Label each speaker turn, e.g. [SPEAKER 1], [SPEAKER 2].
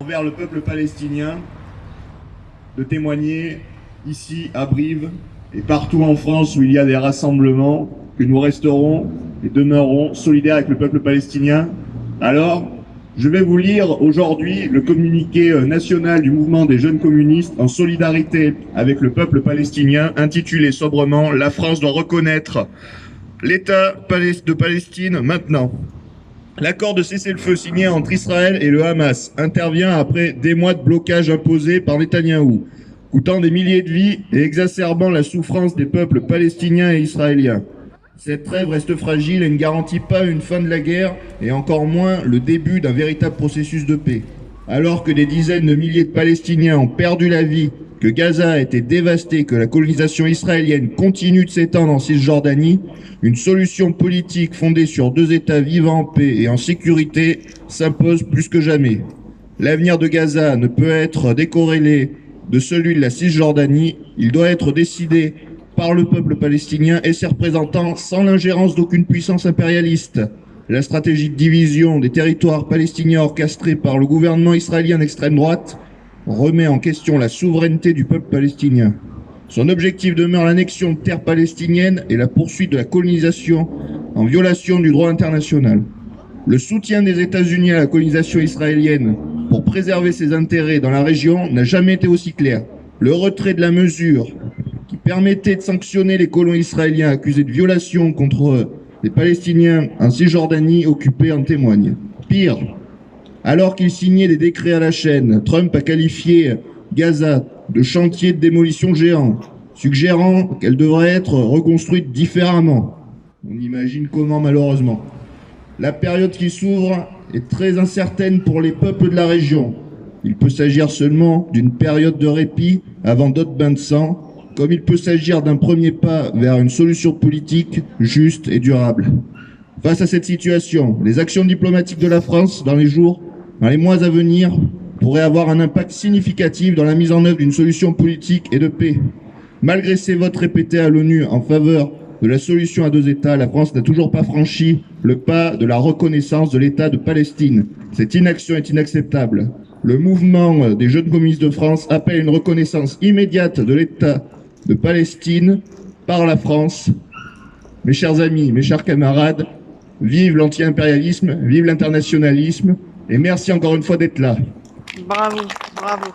[SPEAKER 1] envers le peuple palestinien de témoigner ici à Brive et partout en France où il y a des rassemblements que nous resterons et demeurerons solidaires avec le peuple palestinien. Alors, je vais vous lire aujourd'hui le communiqué national du mouvement des jeunes communistes en solidarité avec le peuple palestinien, intitulé sobrement « La France doit reconnaître l'État de Palestine maintenant ». L'accord de cessez-le-feu signé entre Israël et le Hamas intervient après des mois de blocage imposés par Netanyahou, coûtant des milliers de vies et exacerbant la souffrance des peuples palestiniens et israéliens. Cette trêve reste fragile et ne garantit pas une fin de la guerre et encore moins le début d'un véritable processus de paix. Alors que des dizaines de milliers de Palestiniens ont perdu la vie, que Gaza a été dévasté, que la colonisation israélienne continue de s'étendre en Cisjordanie, une solution politique fondée sur deux États vivant en paix et en sécurité s'impose plus que jamais. L'avenir de Gaza ne peut être décorrélé de celui de la Cisjordanie, il doit être décidé par le peuple palestinien et ses représentants sans l'ingérence d'aucune puissance impérialiste. La stratégie de division des territoires palestiniens orchestrée par le gouvernement israélien d'extrême droite remet en question la souveraineté du peuple palestinien. Son objectif demeure l'annexion de terres palestiniennes et la poursuite de la colonisation en violation du droit international. Le soutien des États-Unis à la colonisation israélienne pour préserver ses intérêts dans la région n'a jamais été aussi clair. Le retrait de la mesure qui permettait de sanctionner les colons israéliens accusés de violation contre les Palestiniens en Cisjordanie occupée en témoigne. Pire, alors qu'il signait des décrets à la chaîne, Trump a qualifié Gaza de chantier de démolition géant, suggérant qu'elle devrait être reconstruite différemment. On imagine comment, malheureusement. La période qui s'ouvre est très incertaine pour les peuples de la région. Il peut s'agir seulement d'une période de répit avant d'autres bains de sang, comme il peut s'agir d'un premier pas vers une solution politique juste et durable. Face à cette situation, les actions diplomatiques de la France dans les mois à venir pourraient avoir un impact significatif dans la mise en œuvre d'une solution politique et de paix. Malgré ses votes répétés à l'ONU en faveur de la solution à deux États, la France n'a toujours pas franchi le pas de la reconnaissance de l'État de Palestine. Cette inaction est inacceptable. Le mouvement des jeunes communistes de France appelle une reconnaissance immédiate de l'État de Palestine par la France. Mes chers amis, mes chers camarades, vive l'anti-impérialisme, vive l'internationalisme, et merci encore une fois d'être là.
[SPEAKER 2] Bravo, bravo.